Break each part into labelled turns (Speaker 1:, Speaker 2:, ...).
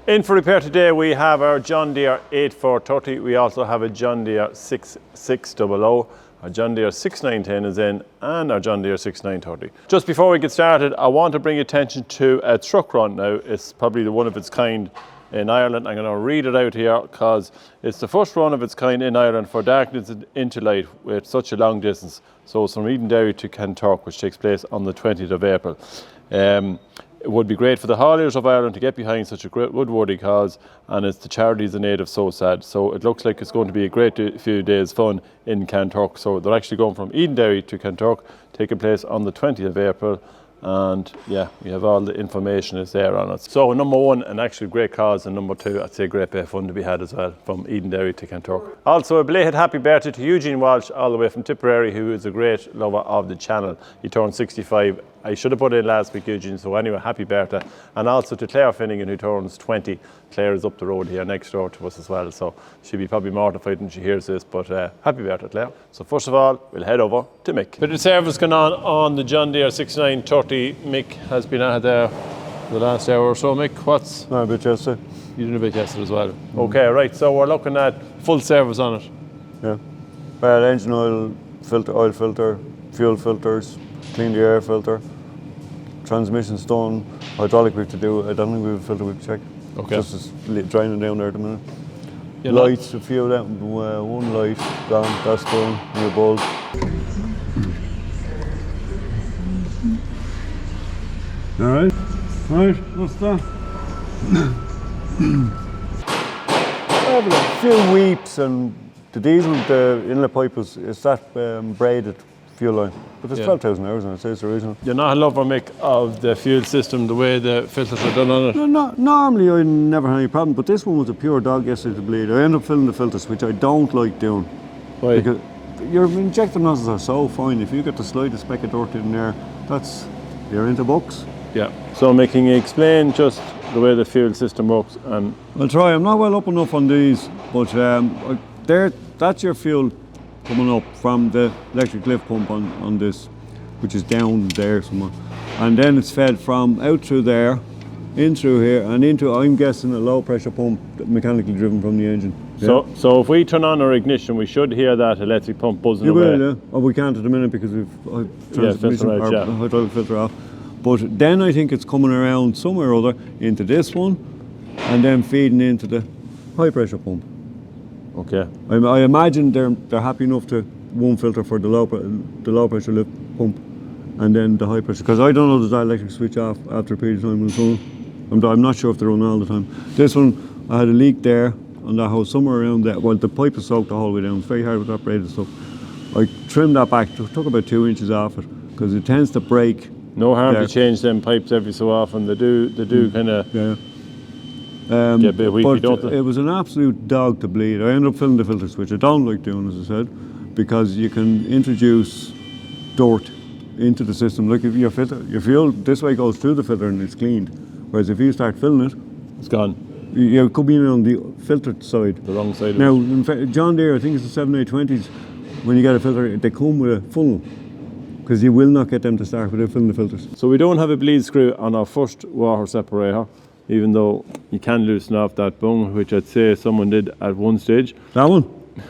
Speaker 1: In for repair today we have our John Deere 8430, we also have a John Deere 6600, our John Deere 6910 is in, and our John Deere 6930. Just before we get started, I want to bring attention to a truck run now. It's probably the one of its kind in Ireland. I'm going to read it out here because it's the first run of its kind in Ireland for darkness into light with such a long distance. So it's from Edenderry to Kanturk, which takes place on the 20th of April. It would be great for the hauliers of Ireland to get behind such a great woodworthy cause, and it's the Charities in Aid of So Sad. So it looks like it's going to be a great few days fun in Kanturk. So they're actually going from Edenderry to Kanturk, taking place on the 20th of April. And yeah, we have all the information is there on it. So number one, an actually great cause, and number two, I'd say great bit of fun to be had as well from Edenderry to Kanturk. Also a belated happy birthday to Eugene Walsh all the way from Tipperary, who is a great lover of the channel. He turned 65. I should have put in last week, Eugene, so anyway, happy birthday. And also to Claire Finnegan, who turns 20. Claire is up the road here next door to us as well, so she'll be probably mortified when she hears this, but happy birthday, Claire. So first of all, we'll head over to Mick. Bit of service going on the John Deere 6930. Mick has been at it there the last hour or so. Mick, what's...
Speaker 2: No, a bit yesterday.
Speaker 1: You did a bit yesterday as well. Okay, right, so we're looking at full service on it.
Speaker 2: Yeah. Well, engine oil filter, fuel filters, clean the air filter, transmission stone, hydraulic we have to do. I don't think we have a filter we can check.
Speaker 1: Okay.
Speaker 2: Just draining down there at the minute.
Speaker 1: Yeah,
Speaker 2: lights, a few of them, one light gone, that's done, new bulb. Alright, what's that? I have a few weeps, and the diesel, the inlet pipe is that braided fuel line. But there's 12,000 hours and it says the original.
Speaker 1: You're not a lover, Mick, of the fuel system, the way the filters are done on it?
Speaker 2: No, normally I never had any problem, but this one was a pure dog yesterday to bleed. I ended up filling the filters, which I don't like doing.
Speaker 1: Why?
Speaker 2: Because your injector nozzles are so fine. If you get the slightest speck of dirt in there, you're into bucks.
Speaker 1: Yeah. So Mick, can you explain just the way the fuel system works? And
Speaker 2: I'll try. I'm not well up enough on these, but that's your fuel coming up from the electric lift pump on this, which is down there somewhere. And then it's fed from out through there, in through here, and into, I'm guessing, a low pressure pump mechanically driven from the engine. Yeah.
Speaker 1: So if we turn on our ignition, we should hear that electric pump buzzing away.
Speaker 2: You will, yeah. Oh, we can't at the minute because we've hydraulic filter off. But then I think it's coming around somewhere or other into this one, and then feeding into the high pressure pump.
Speaker 1: Okay.
Speaker 2: I imagine they're happy enough to one filter for the low pressure lift pump, and then the high pressure. Because I don't know, does that electric switch off after a period of time when it's on? I'm not sure if they're on all the time. This one, I had a leak there on that hose somewhere around there. Well, the pipe is soaked the whole way down. It's very hard with that braided stuff. I trimmed that back. Took about 2 inches off it because it tends to break.
Speaker 1: No harm to change them pipes every so often. They do kind of.
Speaker 2: Yeah.
Speaker 1: Get a bit weepy, don't they?
Speaker 2: It was an absolute dog to bleed. I ended up filling the filter switch. I don't like doing, as I said, because you can introduce dirt into the system. Like if your fuel this way goes through the filter and it's cleaned, whereas if you start filling it,
Speaker 1: it's gone.
Speaker 2: You could be in on the filtered side.
Speaker 1: The wrong side.
Speaker 2: Now, in fact, John Deere, I think it's the 7820s. When you get a filter, they come with a funnel, because you will not get them to start without filling the filters.
Speaker 1: So we don't have a bleed screw on our first water separator, even though you can loosen off that bung, which I'd say someone did at one stage.
Speaker 2: That one?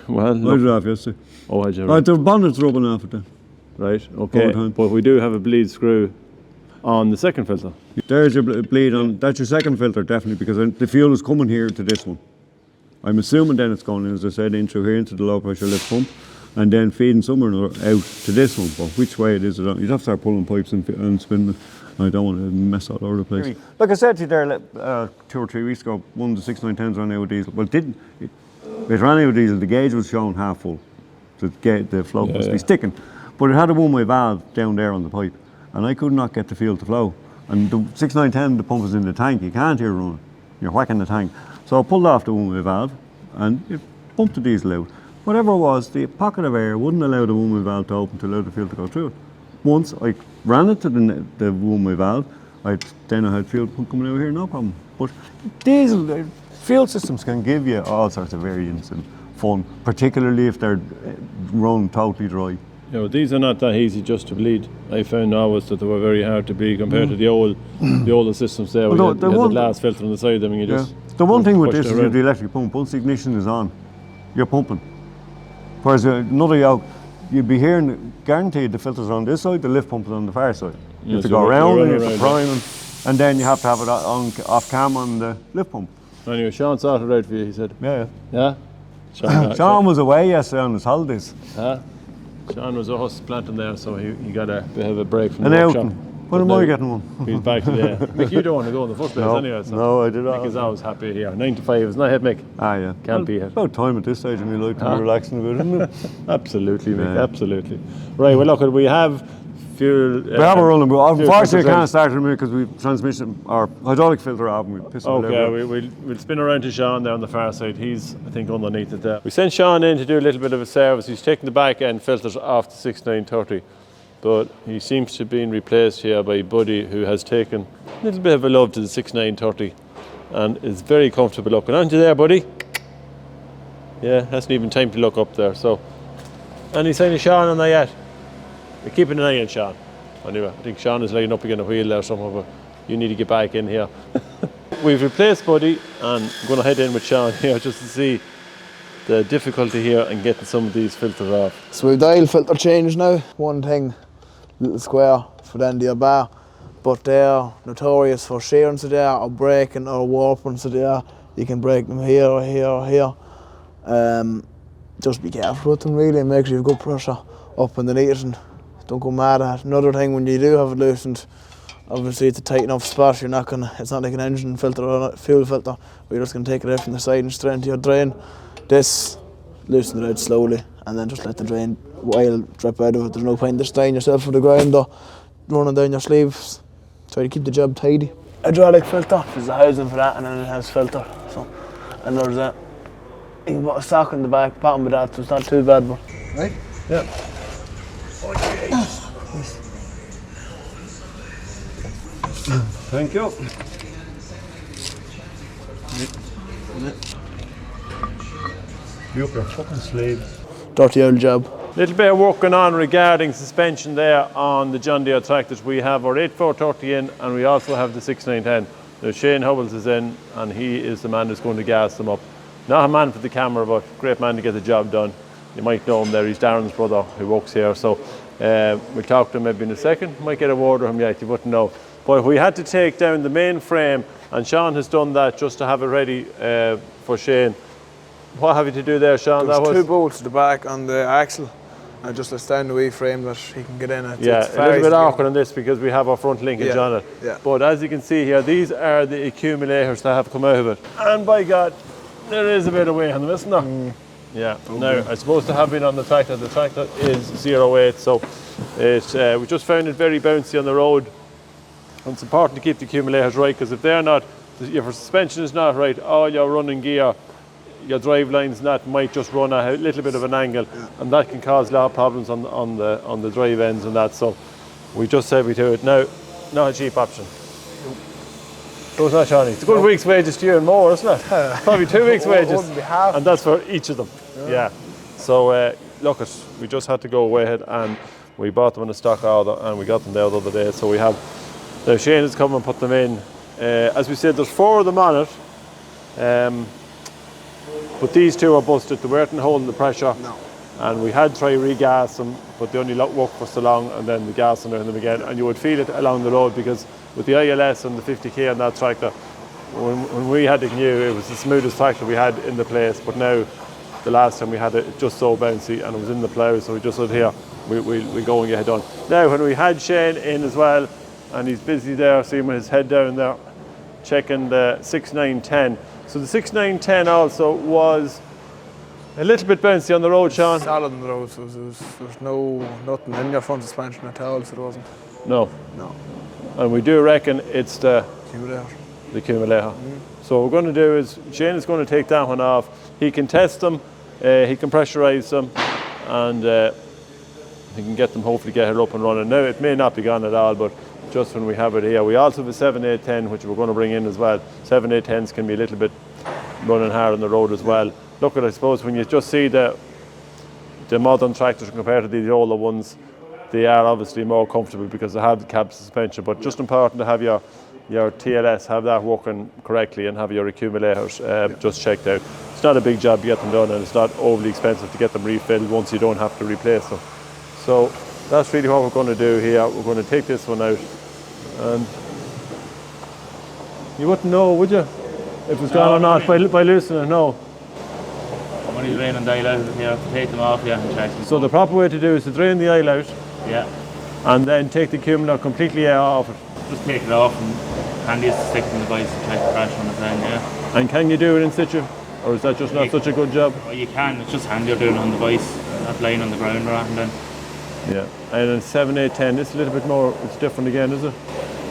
Speaker 1: Well,
Speaker 2: I did it off yesterday.
Speaker 1: Oh, had you?
Speaker 2: Right, the bonnet's rubbing off it then.
Speaker 1: Right, okay. But we do have a bleed screw on the second filter.
Speaker 2: There's your bleed on, that's your second filter, definitely, because the fuel is coming here to this one. I'm assuming then it's going, as I said, in through here into the low pressure lift pump, and then feeding somewhere or another out to this one. But which way it is, you'd have to start pulling pipes and spinning it. I don't want to mess all over the place. Like I said to you there 2 or 3 weeks ago, one of the 6910s ran out of diesel. Well, it ran out of diesel. The gauge was showing half full. The flow must be sticking. But it had a one-way valve down there on the pipe, and I could not get the fuel to flow. And the 6910, the pump is in the tank. You can't hear it running. You're whacking the tank. So I pulled off the one-way valve, and it pumped the diesel out. Whatever it was, the pocket of air wouldn't allow the one-way valve to open to allow the fuel to go through it. Once I ran it to the one-way valve, then I had fuel coming out here, no problem. But diesel fuel systems can give you all sorts of variance and fun, particularly if they're run totally dry.
Speaker 1: You know, these are not that easy just to bleed. I found always that they were very hard to bleed compared to the older systems there.
Speaker 2: Although
Speaker 1: You had the glass filter on the side of them and you just...
Speaker 2: The one thing with
Speaker 1: push
Speaker 2: this
Speaker 1: it
Speaker 2: is
Speaker 1: around.
Speaker 2: the electric pump. Once the ignition is on, you're pumping. Whereas another yoke, you'd be hearing, guaranteed the filters are on this side, the lift pump is on the far side. You have to
Speaker 1: so
Speaker 2: go
Speaker 1: you
Speaker 2: around
Speaker 1: run
Speaker 2: and you have to
Speaker 1: around,
Speaker 2: prime them, and then you have to have it on off cam on the lift pump.
Speaker 1: Anyway, Sean sorted it out for you, he said.
Speaker 2: Yeah.
Speaker 1: Yeah?
Speaker 2: Sean was away yesterday on his holidays.
Speaker 1: Huh? Sean was a horse planting there, so he got a bit of a break from
Speaker 2: An
Speaker 1: the workshop.
Speaker 2: outing. When am I getting one?
Speaker 1: He's back today. Mick, you don't want to go in the first place anyway. So
Speaker 2: No, I did
Speaker 1: Mick is
Speaker 2: not.
Speaker 1: always happy here. 9 to 5, isn't it, Mick?
Speaker 2: Ah, yeah.
Speaker 1: Can't be it.
Speaker 2: About time at this stage in my life to be relaxing a bit, isn't it?
Speaker 1: Absolutely, Mick,
Speaker 2: Yeah.
Speaker 1: absolutely. Right, well, look, we have fuel...
Speaker 2: We have a running, but unfortunately I
Speaker 1: filters
Speaker 2: can't start it because we've transmission, our hydraulic filter off and we piss it
Speaker 1: Okay,
Speaker 2: everywhere.
Speaker 1: we'll spin around to Sean there on the far side. He's, I think, underneath it there. We sent Sean in to do a little bit of a service. He's taking the back end filters off the 6930, but he seems to be being replaced here by Buddy, who has taken a little bit of a love to the 6930 and is very comfortable looking. Aren't you there, Buddy? Yeah, hasn't even time to look up there. So, any sign of Sean on that yet? We're keeping an eye on Sean. Anyway, I think Sean is lining up again a wheel there somehow, but you need to get back in here. We've replaced Buddy, and I'm going to head in with Sean here just to see the difficulty here in getting some of these filters off.
Speaker 3: So we've dial filter change now. One thing, little square for the end of your bar, but they're notorious for shearing so there, or breaking or warping so there. You can break them here or here or here. Just be careful with them really, and make sure you've good pressure up underneath it and don't go mad at it. Another thing, when you do have it loosened, obviously it's a tight enough spot. You're not gonna. It's not like an engine filter or a fuel filter where you're just gonna take it out from the side and straight into your drain. This, loosen it out slowly and then just let the drain oil drip out of it. There's no point in staying yourself with the grinder running down your sleeves. Try to keep the job tidy. Hydraulic filter, there's a housing for that, and then it has filter. So, and there's a, you can put a sock in the back, bottom of that, so it's not too bad. But
Speaker 2: Right?
Speaker 1: Yeah.
Speaker 2: Thank you. You up your fucking sleeves.
Speaker 3: dirty old job.
Speaker 1: Little bit of work going on regarding suspension there on the John Deere tractors. We have our 8430 in, and we also have the 6910. Now Shane Hubbles is in, and he is the man who's going to gas them up. Not a man for the camera, but great man to get the job done. You might know him there. He's Darren's brother who works here. So we'll talk to him maybe in a second. Might get a word with him yet, you wouldn't know. But we had to take down the main frame, and Sean has done that just to have it ready for Shane. What have you to do there, Sean?
Speaker 3: There's two bolts at the back on the axle, and just a stand-away frame that he can get in.
Speaker 1: Yeah, a little bit awkward on this because we have our front linkage on it.
Speaker 3: Yeah.
Speaker 1: But as you can see here, these are the accumulators that have come out of it. And by God, there is a bit of weight on them, isn't there? Yeah. Now, I suppose to have been on the tractor is 08, so we just found it very bouncy on the road. And it's important to keep the accumulators right, because if they're not, if your suspension is not right, all your running gear, your drive lines and that might just run a little bit of an angle, and that can cause a lot of problems on the drive ends and that. So we just said we do it now. Not a cheap option. So it's not, Shawnee. It's a good week's wages to you and more, isn't it? Probably 2 weeks' wages,
Speaker 3: wouldn't be half.
Speaker 1: and that's for each of them. Yeah. So look, we just had to go away ahead and we bought them in a stock order, and we got them there the other day. So we have. Now Shane has come and put them in. As we said, there's 4 of them on it. But these 2 are busted. They weren't holding the pressure.
Speaker 3: No.
Speaker 1: And we had tried re-gas them, but they only worked for so long, and then the gas on them again. And you would feel it along the road, because with the ILS and the 50k on that tractor, when we had the Canoe, it was the smoothest tractor we had in the place. But now, the last time we had it, it's just so bouncy, and it was in the plough, so we just said, here, we go and get it done. Now, when we had Shane in as well, and he's busy there, seeing with his head down there, checking the 6910. So the 6910 also was a little bit bouncy on the road, Sean.
Speaker 3: Solid on the road, so there was nothing in your front suspension at all, so there wasn't.
Speaker 1: No.
Speaker 3: No.
Speaker 1: And we do reckon it's the
Speaker 3: Accumulator.
Speaker 1: accumulator. So what we're going to do is, Shane is going to take that one off. He can test them, he can pressurise them, and he can get them, hopefully get it up and running. Now, it may not be gone at all, but just when we have it here. We also have a 7810, which we're going to bring in as well. 7810s can be a little bit running hard on the road as well. Look at, I suppose, when you just see the the modern tractors compared to the older ones, they are obviously more comfortable because they have the cab suspension, but just important to have your TLS, have that working correctly, and have your accumulators just checked out. It's not a big job to get them done, and it's not overly expensive to get them refilled once you don't have to replace them. So that's really what we're going to do here. We're going to take this one out, and you wouldn't know, would you, if it's gone or not by listening? No.
Speaker 4: I'm only draining the aisle out of here to take them off, yeah, and check them.
Speaker 1: So the proper way to do is to drain the aisle out,
Speaker 4: yeah,
Speaker 1: and then take the accumulator completely off it.
Speaker 4: Just take it off, and handy is to stick it in the vice and check the pressure on the thing, yeah.
Speaker 1: And can you do it in situ, or is that just not such a good job?
Speaker 4: Well, you can, it's just handier doing it on the vice, not laying on the ground or anything.
Speaker 1: Yeah, and then 7, 8, 10, it's a little bit more, it's different again, is it?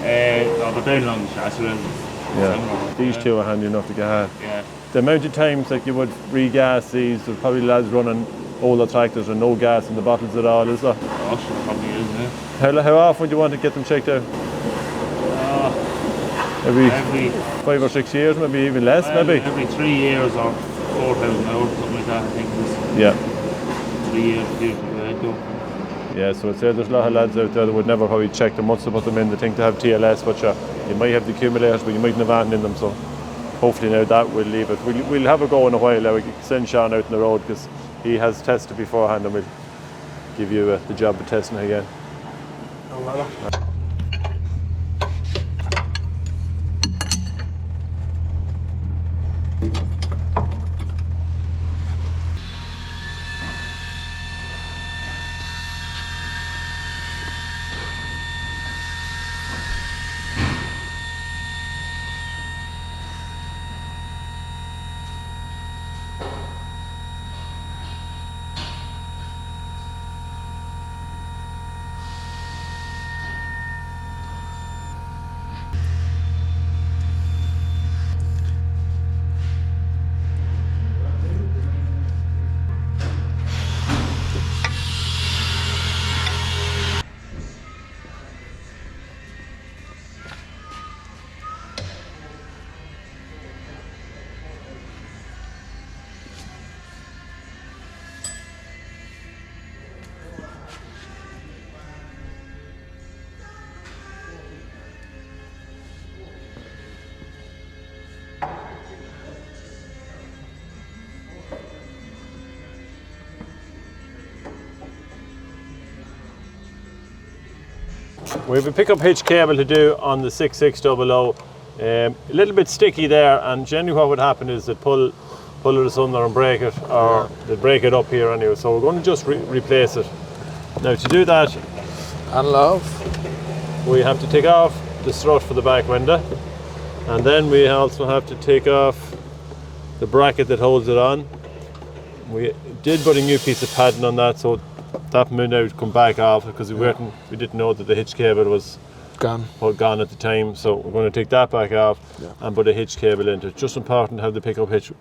Speaker 4: But down on the chassis,
Speaker 1: Yeah, these two are handy enough to get out.
Speaker 4: Yeah.
Speaker 1: The amount of times like you would re-gas these, there's probably lads running older tractors and no gas in the bottles at all, is there?
Speaker 4: Oh, sure, probably is, yeah.
Speaker 1: How often would you want to get them checked out? Every 5 or 6 years, maybe even less, maybe?
Speaker 4: Every 3 years or 4,000 hours, something like that, I think it is.
Speaker 1: Yeah.
Speaker 4: 3 years, usually the way it goes.
Speaker 1: Yeah, so I'd say there's a lot of lads out there that would never probably check them once they put them in. They think they have TLS, but you might have the accumulators, but you mightn't have anything in them. So hopefully now that will leave it. We'll have a go in a while. We can send Sean out on the road because he has tested beforehand, and we'll give you the job of testing again.
Speaker 3: No matter.
Speaker 1: We have a pickup hitch cable to do on the 6600. A little bit sticky there, and generally what would happen is they'd pull it asunder and break it, or they'd break it up here anyway. So we're going to just replace it. Now to do that,
Speaker 3: And love.
Speaker 1: we have to take off the strut for the back window, and then we also have to take off the bracket that holds it on. We did put a new piece of padding on that, so that may now come back off because we didn't know that the hitch cable was
Speaker 3: Gone.
Speaker 1: gone at the time. So we're going to take that back off and put a hitch cable into it. Just important to have the pickup hitch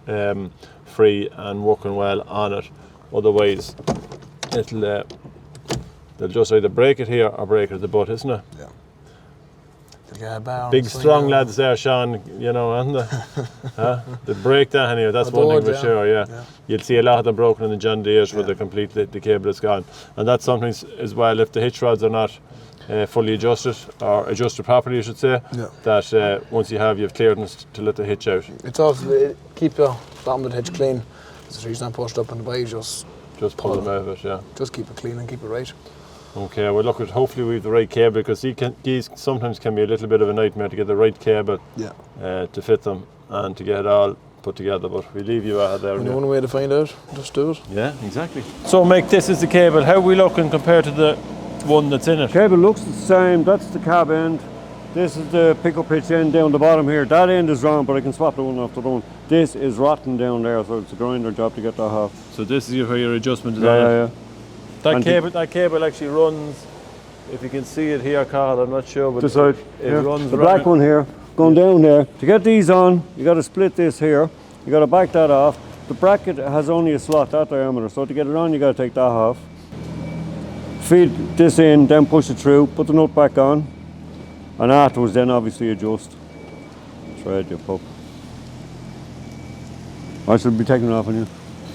Speaker 1: free and working well on it. Otherwise, they'll just either break it here or break it at the butt, isn't it?
Speaker 3: Yeah.
Speaker 1: Big strong lads there, Sean, you know, and they break that anyway, that's one thing for sure, yeah. You'll see a lot of them broken in the John Deere's where the cable is gone. And that's something as well, if the hitch rods are not fully adjusted, or adjusted properly I should say, that once you have clearance to let the hitch out.
Speaker 3: It's also, keep your bottom of the hitch clean. So the reason I pushed up on the bay, just
Speaker 1: pull them out of it, yeah.
Speaker 3: Just keep it clean and keep it right.
Speaker 1: Okay, well look, hopefully we have the right cable, because these sometimes can be a little bit of a nightmare to get the right cable to fit them and to get it all put together, but we leave you out there.
Speaker 3: Only one way to find out, just do it.
Speaker 1: Yeah, exactly. So Mick, this is the cable. How are we looking compared to the one that's in it?
Speaker 2: Cable looks the same. That's the cab end. This is the pickup hitch end down the bottom here. That end is wrong, but I can swap the one off the one. This is rotten down there, so it's a grinder job to get that off.
Speaker 1: So this is where your adjustment is on it?
Speaker 2: Yeah.
Speaker 1: That cable actually runs, if you can see it here, Carl, I'm not sure, but
Speaker 2: this side,
Speaker 1: it runs
Speaker 2: the black one here, going down there. To get these on, you got to split this here. You got to back that off. The bracket has only a slot that diameter, so to get it on, you got to take that off. Feed this in, then push it through. Put the nut back on, and afterwards, then obviously adjust. Thread your pup. I should be taking it off on you.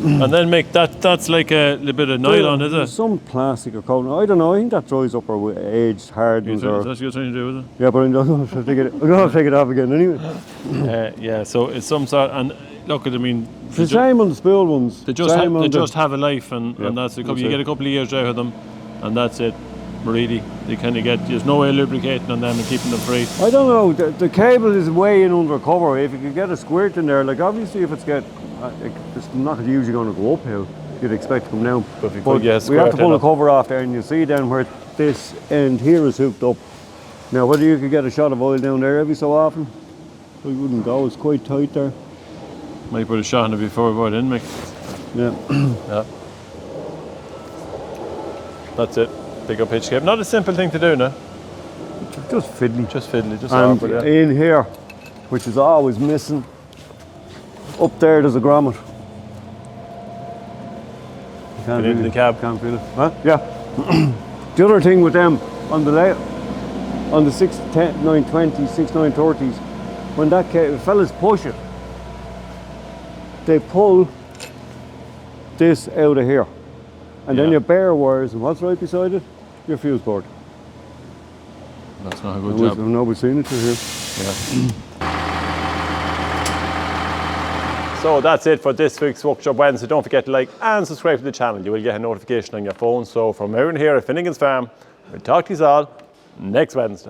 Speaker 1: And then make that's like a little bit of nylon, is it?
Speaker 2: Some plastic or coating. I don't know. I think that dries up or aged, hardens, or
Speaker 1: That's what you're trying to do, is it?
Speaker 2: yeah. But I'm going to take it. I'm going to take it off again anyway.
Speaker 1: Yeah, so it's some sort, and look at, I mean,
Speaker 2: It's the same on the spool ones.
Speaker 1: they just have a life, and that's a couple. You get a couple of years out of them, and that's it. Really, they kind of get, there's no way of lubricating on them and keeping them free.
Speaker 2: I don't know. The cable is way in under cover. If you could get a squirt in there, like obviously if it's it's not usually going to go uphill. You'd expect to come down.
Speaker 1: But if
Speaker 2: we have to pull the cover off there, and you see down where this end here is hooked up. Now, whether you could get a shot of oil down there every so often, I wouldn't go. It's quite tight there.
Speaker 1: Might put a shot in it before we go in, Mick.
Speaker 2: Yeah.
Speaker 1: Yeah. That's it. Pick up hitch cable. Not a simple thing to do, no?
Speaker 2: Just fiddly.
Speaker 1: Just fiddly, just
Speaker 2: And
Speaker 1: awkward, yeah.
Speaker 2: in here, which is always missing, up there there's a grommet. You can't
Speaker 1: Get into
Speaker 2: feel
Speaker 1: the cab.
Speaker 2: Can't feel it. Huh? Yeah. The other thing with them on the 610, 920, 6930s, when that fellas push it, they pull this out of here. And then your bare wires, and what's right beside it? Your fuse board.
Speaker 1: That's not a good job.
Speaker 2: Nobody's seen it through here.
Speaker 1: Yeah. So that's it for this week's Workshop Wednesday. Don't forget to like and subscribe to the channel. You will get a notification on your phone. So from everyone here at Finnegan's Farm, we'll talk to you all next Wednesday.